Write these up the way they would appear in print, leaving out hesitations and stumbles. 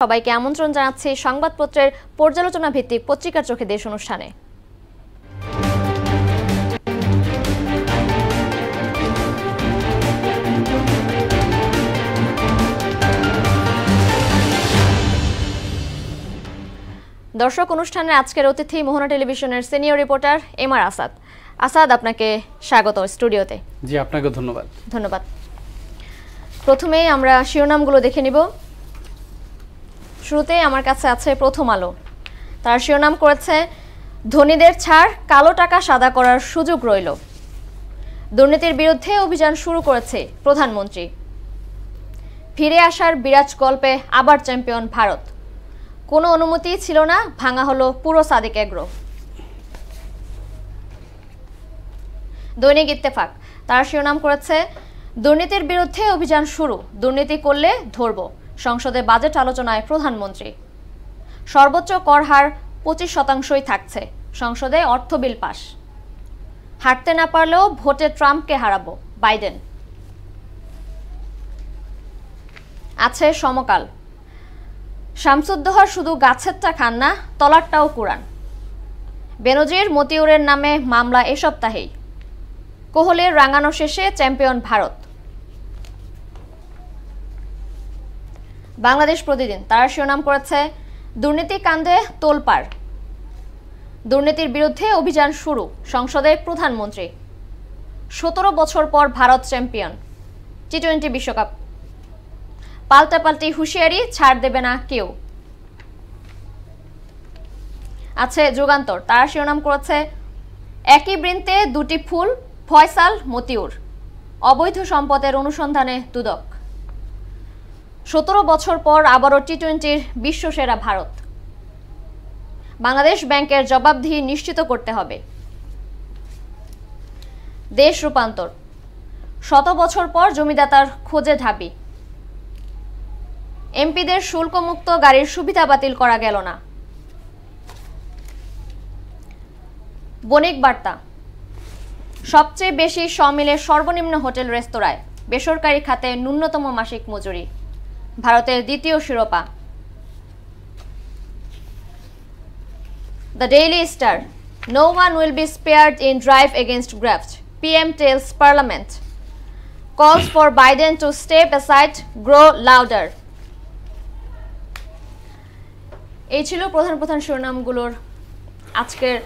সবাইকে আমন্ত্রণ জানাচ্ছি সংবাদপত্রের পর্যালোচনা ভিত্তিক পত্রিকার চোখে দেশ অনুষ্ঠানে। দর্শক, অনুষ্ঠানের আজকের অতিথি মোহনা টেলিভিশনের senior reporter MR Asad. Asad, আপনাকে স্বাগত স্টুডিওতে। জি, আপনাকে ধন্যবাদ। ধন্যবাদ। প্রথমেই আমরা শিরোনামগুলো দেখে নিব। শুরুতেই আমার কাছে আছে প্রথম আলো। তার শিরোনাম করেছে, ধনীদের ছাড়, কালো টাকা সাদা করার সুযোগ রইল। দুর্নীতির বিরুদ্ধে অভিযান শুরু করেছে প্রধানমন্ত্রী। ফিরে আসার বিরাট গল্পে আবার চ্যাম্পিয়ন ভারত। কোনো অনুমতি ছিল না, ভাঙা হলো পুরো সাদিক এগ্রো। দৈনিক ইত্তেফাক তার শিরোনাম করেছে, দুর্নীতির বিরুদ্ধে অভিযান শুরু, দুর্নীতি করলে ধরব। সংসদে বাজেট আলোচনায় প্রধানমন্ত্রী। সর্বোচ্চ কর হার 25%ই থাকছে। সংসদে অর্থ বিল পাস। হাঁটতে না পারলেও ভোটে ট্রাম্পকে হারাবো, বাইডেন। আছে সমকাল। শামসুদ্দোহা শুধু গাছেরটা খান না, তলারটাও কুরান। বেনজির মতিউরের নামে মামলা এ সপ্তাহেই। কোহলির রাঙানো শেষে চ্যাম্পিয়ন ভারত। বাংলাদেশ প্রতিদিন তার শিরোনাম করেছে, দুর্নীতি কাণ্ডে তোলপাড়। দুর্নীতির বিরুদ্ধে অভিযান শুরু, সংসদে প্রধানমন্ত্রী। 17 বছর পর ভারত চ্যাম্পিয়ন। টি-20 বিশ্বকাপ। পাল্টাপাল্টি হুঁশিয়ারি, ছাড় দেবে না কেউ। আছে যুগান্তর তার শিরোনাম করেছে, একই বৃন্তে দুটি ফুল, ফয়সাল মতিউর। অবৈধ সম্পদের অনুসন্ধানে দুদক। 17 বছর পর আবারও টি-20-র বিশ্বসেরা ভারত। বাংলাদেশ ব্যাংকের জবাবদিহি নিশ্চিত করতে হবে। দেশ রূপান্তর। 100 বছর পর জমিদাতার খোঁজে ঢাবি। এমপিদের শুল্কমুক্ত গাড়ির সুবিধা বাতিল করা গেল না। বণিক বার্তা। সবচেয়ে বেশি সমিলে সর্বনিম্ন হোটেল রেস্তোরাঁয়, বেসরকারি খাতে ন্যূনতম মাসিক মজুরি। ভারতের দ্বিতীয় শিরোপা। The daily star. No one will be spared in drive against graft. PM tells Parliament. Calls for Biden to step aside, grow louder. এই ছিল প্রধান শিরোনামগুলোর আজকের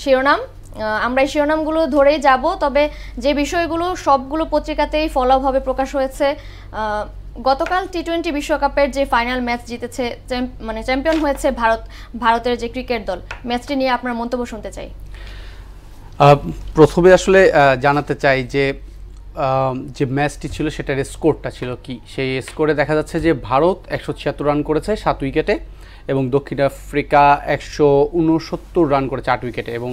শিরোনাম। আমরা এই শিরোনামগুলো ধরেই যাব, তবে যে বিষয়গুলো সবগুলো পত্রিকাতেই ফলোভাবে প্রকাশ হয়েছে। গতকাল টি-20 বিশ্বকাপের যে ফাইনাল ম্যাচ জিতেছে, চ্যাম্পিয়ন হয়েছে ভারতের যে ক্রিকেট দল, ম্যাচটি নিয়ে আপনার মন্তব্য শুনতে চাই। প্রথমে আসলে জানাতে চাই যে ম্যাচটি ছিল সেটার স্কোরটা ছিল কি। সেই স্কোরে দেখা যাচ্ছে যে ভারত 176 রান করেছে 7 উইকেটে, এবং দক্ষিণ আফ্রিকা 169 রান করেছে 8 উইকেটে, এবং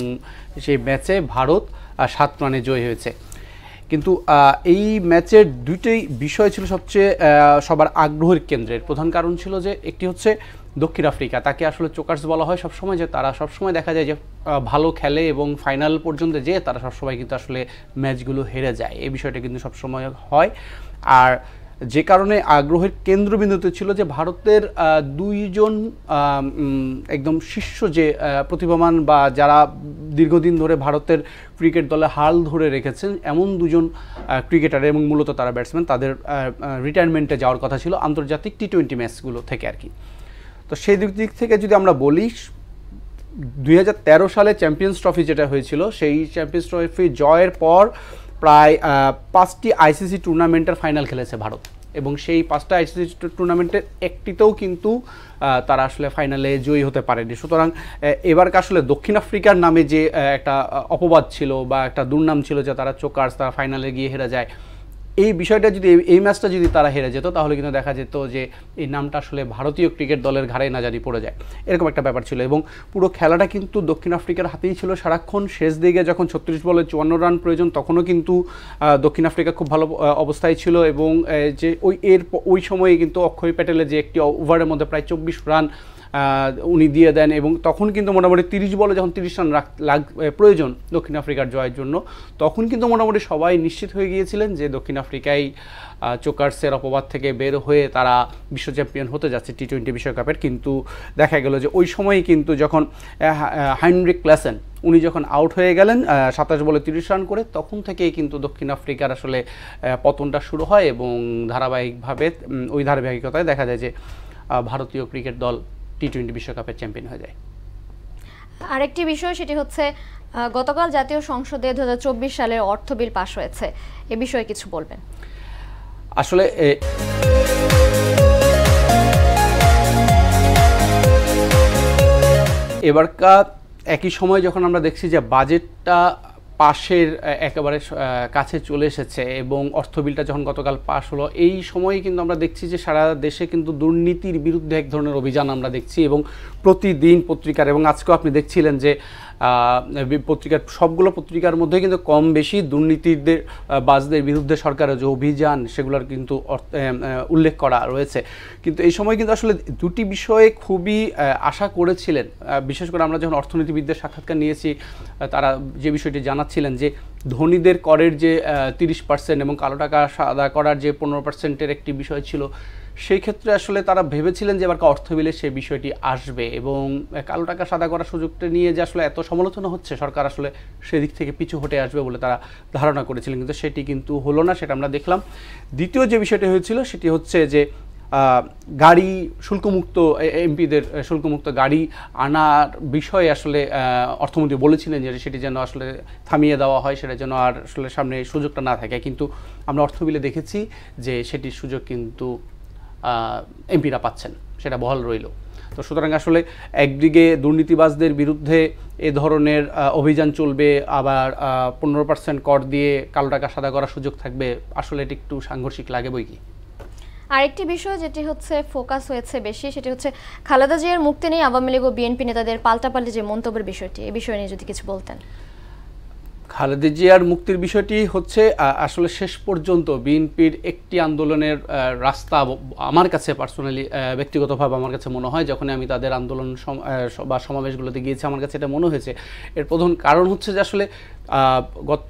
সেই ম্যাচে ভারত 7 রানে জয়ী হয়েছে। কিন্তু এই ম্যাচের দুইটাই বিষয় ছিল সবচেয়ে সবার আগ্রহের কেন্দ্রের। প্রধান কারণ ছিল যে একটি হচ্ছে দক্ষিণ আফ্রিকা, তাকে আসলে চোকার্স বলা হয় সবসময়, যে তারা সবসময় দেখা যায় যে ভালো খেলে এবং ফাইনাল পর্যন্ত যেয়ে তারা সবসময় কিন্তু আসলে ম্যাচগুলো হেরে যায়। এই বিষয়টা কিন্তু সবসময় হয়। আর যে কারণে আগ্রহের কেন্দ্রবিন্দুতে ছিল যে ভারতের দুইজন একদম শীর্ষ যে প্রতিভাবান বা যারা দীর্ঘদিন ধরে ভারতের ক্রিকেট দলে হাল ধরে রেখেছেন এমন দুজন ক্রিকেটার, এবং মূলত তারা ব্যাটসম্যান, তাদের রিটায়ারমেন্টে যাওয়ার কথা ছিল আন্তর্জাতিক টি-20 ম্যাচগুলো থেকে আর কি। তো সেই দিক থেকে যদি আমরা বলি, 2013 সালে চ্যাম্পিয়ন্স ট্রফি যেটা হয়েছিল, সেই চ্যাম্পিয়ন্স ট্রফি জয়ের পর প্রায় 5টি আইসিসি টুর্নামেন্টের ফাইনাল খেলেছে ভারত, এবং সেই 5টা আইসিসি টুর্নামেন্টের একটিতেও কিন্তু তারা আসলে ফাইনালে জয়ী হতে পারেনি। সুতরাং এবারকে আসলে দক্ষিণ আফ্রিকার নামে যে একটা অপবাদ ছিল বা একটা দুর্নাম ছিল যে তারা চোকার্স, তারা ফাইনালে গিয়ে হেরে যায়, এই বিষয়টা যদি, এই ম্যাচটা যদি তারা হেরে যেত, তাহলে কিন্তু দেখা যেত যে এই নামটা আসলে ভারতীয় ক্রিকেট দলের ঘাড়ে না জানি পড়ে যায়, এরকম একটা ব্যাপার ছিল। এবং পুরো খেলাটা কিন্তু দক্ষিণ আফ্রিকার হাতেই ছিল সারাক্ষণ। শেষ দিকে যখন 36 বলে 54 রান প্রয়োজন, তখনও কিন্তু দক্ষিণ আফ্রিকা খুব ভালো অবস্থায় ছিল, এবং যে ওই সময়ে কিন্তু অক্ষয় প্যাটেলের যে একটি ওভারের মধ্যে প্রায় 24 রান উনি দিয়ে দেন এবং তখন কিন্তু মোটামুটি 30 বলে যখন 30 রান প্রয়োজন দক্ষিণ আফ্রিকার জয়ের জন্য, তখন কিন্তু মোটামুটি সবাই নিশ্চিত হয়ে গিয়েছিলেন যে দক্ষিণ আফ্রিকাই চোকার্সের অপবাদ থেকে বের হয়ে তারা বিশ্ব চ্যাম্পিয়ন হতে যাচ্ছে টি-20 বিশ্বকাপের। কিন্তু দেখা গেল যে ওই সময়ই কিন্তু যখন হাইনরিক ক্লাসেন উনি যখন আউট হয়ে গেলেন 27 বলে 30 রান করে, তখন থেকেই কিন্তু দক্ষিণ আফ্রিকার আসলে পতনটা শুরু হয় এবং ধারাবাহিকভাবে ওই ধারাবাহিকতায় দেখা যায় যে ভারতীয় ক্রিকেট দল টি-20 বিশ্বকাপের চ্যাম্পিয়ন হয়ে যায়। আরেকটি বিষয় সেটি হচ্ছে গতকাল জাতীয় সংসদে 2024 সালের অর্থ বিল পাশ হয়েছে, এ বিষয়ে কিছু বলবেন? আসলে এবারকার একই সময় যখন আমরা দেখছি যে বাজেটটা পাশের একেবারে কাছে চলে এসেছে এবং অর্থ বিলটা যখন গতকাল পাশ হলো, এই সময়ে কিন্তু আমরা দেখছি যে সারা দেশে কিন্তু দুর্নীতির বিরুদ্ধে এক ধরনের অভিযান আমরা দেখছি এবং প্রতিদিন পত্রিকার, এবং আজকেও আপনি দেখছিলেন যে পত্রিকার সবগুলো পত্রিকার মধ্যে কিন্তু কম বেশি দুর্নীতিদের বাজদের বিরুদ্ধে সরকারের যে অভিযান সেগুলোর কিন্তু উল্লেখ করা রয়েছে। কিন্তু এই সময় কিন্তু আসলে দুটি বিষয়ে খুবই আশা করেছিলেন, বিশেষ করে আমরা যখন অর্থনীতিবিদদের সাক্ষাৎকার নিয়েছি তারা যে বিষয়টি জানাচ্ছিলেন যে ধনীদের করের যে 30% এবং কালো টাকা সাদা করার যে 15%-এর একটি বিষয় ছিল, সেই ক্ষেত্রে আসলে তারা ভেবেছিলেন যে এবার অর্থ বিলে সেই বিষয়টি আসবে এবং কালো টাকা সাদা করার সুযোগটা নিয়ে যে আসলে এত সমালোচনা হচ্ছে সরকার আসলে সেদিক থেকে পিছু হটে আসবে বলে তারা ধারণা করেছিলেন, কিন্তু সেটি কিন্তু হলো না, সেটা আমরা দেখলাম। দ্বিতীয় যে বিষয়টি হয়েছিল সেটি হচ্ছে যে গাড়ি শুল্কমুক্ত, এমপিদের শুল্কমুক্ত গাড়ি আনার বিষয়ে আসলে অর্থমন্ত্রী বলেছিলেন যে সেটি যেন আসলে থামিয়ে দেওয়া হয়, সেটা যেন আর আসলে সামনে সুযোগটা না থাকে, কিন্তু আমরা অর্থ বিলে দেখেছি যে সেটির সুযোগ কিন্তু এমপিরা পাচ্ছেন, সেটা বহাল রইল। তো সুতরাং আসলে একদিকে দুর্নীতিবাজদের বিরুদ্ধে এ ধরনের অভিযান চলবে, আবার 15% কর দিয়ে কালো টাকা সাদা করার সুযোগ থাকবে, আসলে এটি একটু সাংঘর্ষিক লাগে বই কি। আরেকটি বিষয় যেটি হচ্ছে ফোকাস হয়েছে বেশি, সেটি হচ্ছে খালেদা জিয়ার মুক্তি নিয়ে আওয়ামী লীগ ও বিএনপি নেতাদের পাল্টাপাল্টি যে মন্তব্যের বিষয়টি, এই বিষয় নিয়ে যদি কিছু বলতেন। খালেদা জিয়ার মুক্তির বিষয়টি হচ্ছে আসলে শেষ পর্যন্ত বিএনপির একটি আন্দোলনের রাস্তা আমার কাছে পার্সোনালি ব্যক্তিগতভাবে আমার কাছে মনে হয়, যখন আমি তাদের আন্দোলন বা সমাবেশগুলোতে গিয়েছি আমার কাছে এটা মনে হয়েছে এর প্রধান কারণ হচ্ছে যে আসলে গত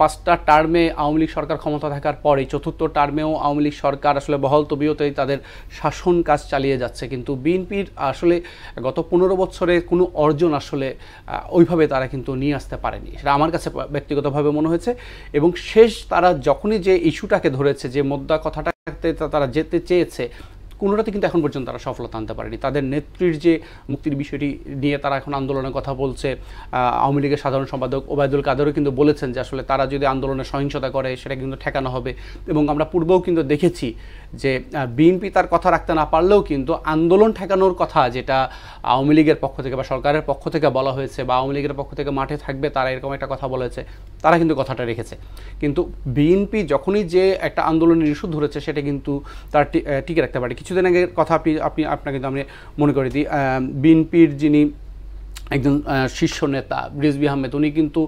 5টা টার্মে আওয়ামী লীগ সরকার ক্ষমতা থাকার পরে চতুর্থ টার্মেও আওয়ামী লীগ সরকার আসলে বহাল তবিয়তেই তাদের শাসন কাজ চালিয়ে যাচ্ছে, কিন্তু বিএনপির আসলে গত 15 বছরে কোনো অর্জন আসলে ওইভাবে তারা কিন্তু নিয়ে আসতে পারেনি, সেটা আমার কাছে ব্যক্তিগতভাবে মনে হয়েছে। এবং শেষ তারা যখনই যে ইস্যুটাকে ধরেছে, যে মোদ্দা কথাটাতে তারা যেতে চেয়েছে, কোনোটাতে কিন্তু এখন পর্যন্ত তারা সফলতা আনতে পারেনি। তাদের নেত্রীর যে মুক্তির বিষয়টি নিয়ে তারা এখন আন্দোলনের কথা বলছে, আওয়ামী লীগের সাধারণ সম্পাদক ওবায়দুল কাদেরও কিন্তু বলেছেন যে আসলে তারা যদি আন্দোলনে সহিংসতা করে সেটা কিন্তু ঠেকানো হবে। এবং আমরা পূর্বেও কিন্তু দেখেছি যে বিএনপি তার কথা রাখতে না পারলেও কিন্তু আন্দোলন ঠেকানোর কথা যেটা আওয়ামী লীগের পক্ষ থেকে বা সরকারের পক্ষ থেকে বলা হয়েছে বা আওয়ামী লীগের পক্ষ থেকে মাঠে থাকবে তারা এরকম একটা কথা বলেছে, তারা কিন্তু কথাটা রেখেছে। কিন্তু বিএনপি যখনই যে একটা আন্দোলনের ইস্যু ধরেছে সেটা কিন্তু তার টিকে রাখতে পারে। কিছুদিন আগের কথা আপনাকে কিন্তু আমি মনে করে দিই, বিএনপির যিনি একজন শীর্ষ নেতা রিজভী আহমেদ, উনি কিন্তু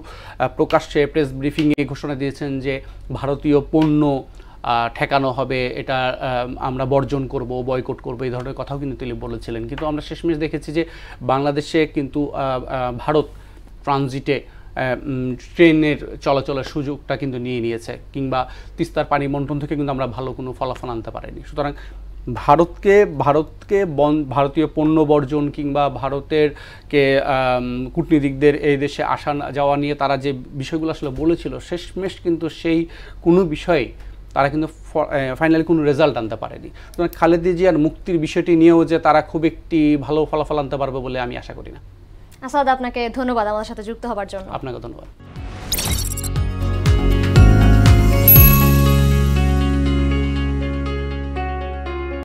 প্রকাশ্যে প্রেস ব্রিফিংয়ে ঘোষণা দিয়েছেন যে ভারতীয় পণ্য ঠেকানো হবে, এটা আমরা বর্জন করব, বয়কট করব, এই ধরনের কথাও কিন্তু তিনি বলেছিলেন। কিন্তু আমরা শেষমেশ দেখেছি যে বাংলাদেশে কিন্তু ভারত ট্রানজিটে ট্রেনের চলাচলের সুযোগটা কিন্তু নিয়ে নিয়েছে, কিংবা তিস্তার পানি বন্টন থেকে কিন্তু আমরা ভালো কোনো ফলাফল আনতে পারিনি। সুতরাং ভারতীয় পণ্য বর্জন কিংবা ভারতেরকে কূটনীতিকদের এই দেশে আসা যাওয়া নিয়ে তারা যে বিষয়গুলো আসলে বলেছিল, শেষমেশ কিন্তু সেই কোনো বিষয়ে তারা কিন্তু ফাইনালি কোনো রেজাল্ট আনতে পারেনি। সুতরাং খালেদা জিয়ার মুক্তির বিষয়টি নিয়েও যে তারা খুব একটি ভালো ফলাফল আনতে পারবে বলে আমি আশা করি না। আসাদ, আপনাকে ধন্যবাদ আমাদের সাথে যুক্ত হওয়ার জন্য। আপনাকে ধন্যবাদ।